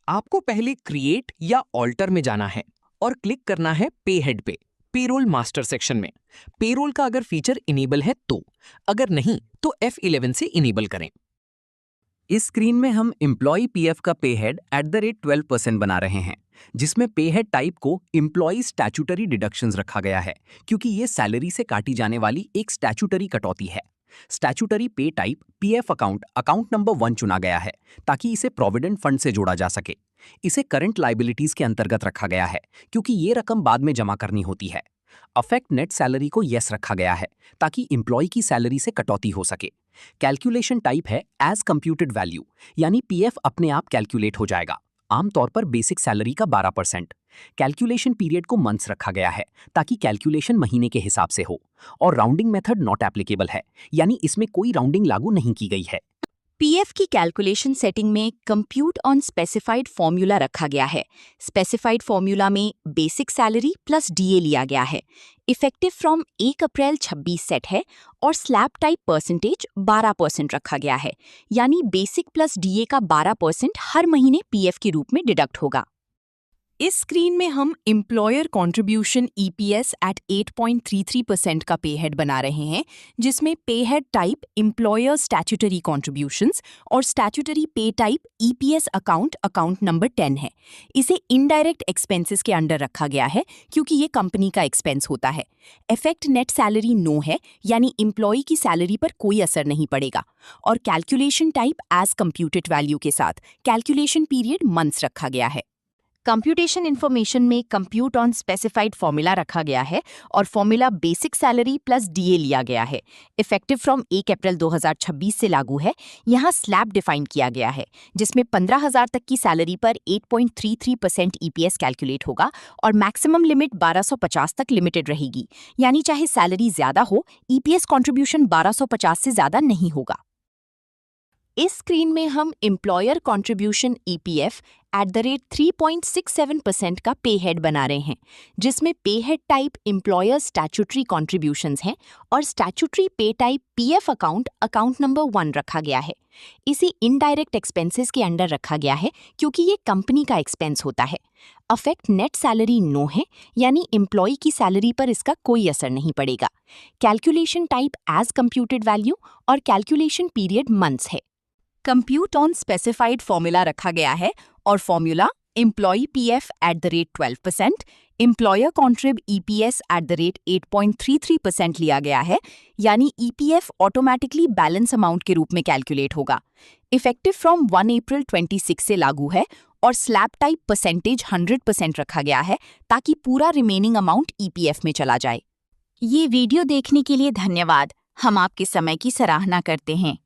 आपको पहले क्रिएट या ऑल्टर में जाना है और क्लिक करना है पे हेड पे, पेरोल मास्टर सेक्शन में। पेरोल का अगर फीचर इनेबल है तो, अगर नहीं तो F11 से इनेबल करें। इस स्क्रीन में हम एम्प्लॉय पीएफ का पे हेड @12% बना रहे हैं, जिसमें पे हेड टाइप को एम्प्लॉय स्टैट्यूटरी डिडक्शंस रखा गया है, क्योंकि ये सैलरी से काटी जाने वाली एक स्टैट्यूटरी कटौती है। स्टैट्यूटरी पे टाइप पीएफ अकाउंट नंबर 1 चुना गया है, ताकि इसे प्रोविडेंट फंड से जोड़ा जा सके। इसे करंट लायबिलिटीज के अंतर्गत रखा गया है, क्योंकि ये रकम बाद में जमा करनी होती है। अफेक्ट नेट सैलरी को यस रखा गया है, ताकि एम्प्लॉय की सैलरी से कटौती हो सके। कैलकुलेशन टाइप है एज कंप्यूटेड वैल्यू, यानी पीएफ अपने आप कैलकुलेट हो जाएगा, आमतौर पर बेसिक सैलरी का 12%। कैलकुलेशन पीरियड को मंथ्स रखा गया है, ताकि कैलकुलेशन महीने के हिसाब से हो। और राउंडिंग मेथड नॉट एप्लीकेबल है, यानी इसमें कोई राउंडिंग लागू नहीं की गई है। पीएफ की कैलकुलेशन सेटिंग में कंप्यूट ऑन स्पेसिफाइड फॉर्मूला रखा गया है। स्पेसिफाइड फॉर्मूला में बेसिक सैलरी प्लस डीए लिया गया है। इफेक्टिव फ्रॉम 1 अप्रैल 26 सेट है और स्लैब टाइप परसेंटेज 12% रखा गया है, यानी बेसिक प्लस डीए का 12% हर महीने पीएफ के रूप में डिडक्ट होगा। इस स्क्रीन में हम एम्प्लॉयर कंट्रीब्यूशन ईपीएस एट 8.33% का पे हेड बना रहे हैं, जिसमें पे head type employer statutory contributions और स्टैट्यूटरी पे टाइप ईपीएस अकाउंट नंबर 10 है। इसे इनडायरेक्ट एक्सपेंसेस के अंडर रखा गया है, क्योंकि ये कंपनी का एक्सपेंस होता है। इफेक्ट नेट सैलरी नो है, यानी एम्प्लॉय की सैलरी पर कोई असर नहीं पड़ेगा। और calculation type as computed value के साथ कैलकुलेशन पीरियड मंथ्स रखा गया है। कंप्यूटेशन इन्फॉर्मेशन में कंप्यूट ऑन स्पेसिफाइड फॉर्मूला रखा गया है और formula basic salary plus DA लिया गया है। इफेक्टिव फ्रॉम 1 अप्रैल 2026 से लागू है। यहाँ स्लैब डिफाइन किया गया है, जिसमें 15,000 तक की सैलरी पर 8.33% ईपीएस कैलकुलेट होगा और मैक्सिमम लिमिट 1250 तक लिमिटेड रहेगी, यानी चाहे सैलरी ज्यादा हो, ईपीएस कॉन्ट्रीब्यूशन 1250 से ज्यादा नहीं होगा। इस स्क्रीन में हम एम्प्लॉयर कंट्रीब्यूशन ईपीएफ @3.67% का पे हेड बना रहे हैं, जिसमें पे head type employer statutory contributions हैं और स्टैट्यूटरी पे टाइप पीएफ अकाउंट नंबर 1 रखा गया है। इसे इनडायरेक्ट एक्सपेंसेस के अंडर रखा गया है, क्योंकि ये कंपनी का एक्सपेंस होता है। अफेक्ट नेट सैलरी नो है, यानी एम्प्लॉय की सैलरी पर इसका कोई असर नहीं पड़ेगा। Calculation type as computed value और कैलकुलेशन पीरियड मंथ्स है। कंप्यूट ऑन स्पेसिफाइड फॉर्मूला रखा गया है और formula employ PF @12%, employer contrib EPS @8.33% लिया गया है, यानी ईपीएफ ऑटोमेटिकली बैलेंस अमाउंट के रूप में कैलकुलेट होगा। इफेक्टिव फ्रॉम 1 अप्रैल 26 से लागू है और स्लैब टाइप परसेंटेज 100% रखा गया है, ताकि पूरा रिमेनिंग अमाउंट ईपीएफ में चला जाए। ये वीडियो देखने के लिए धन्यवाद। हम आपके समय की सराहना करते हैं।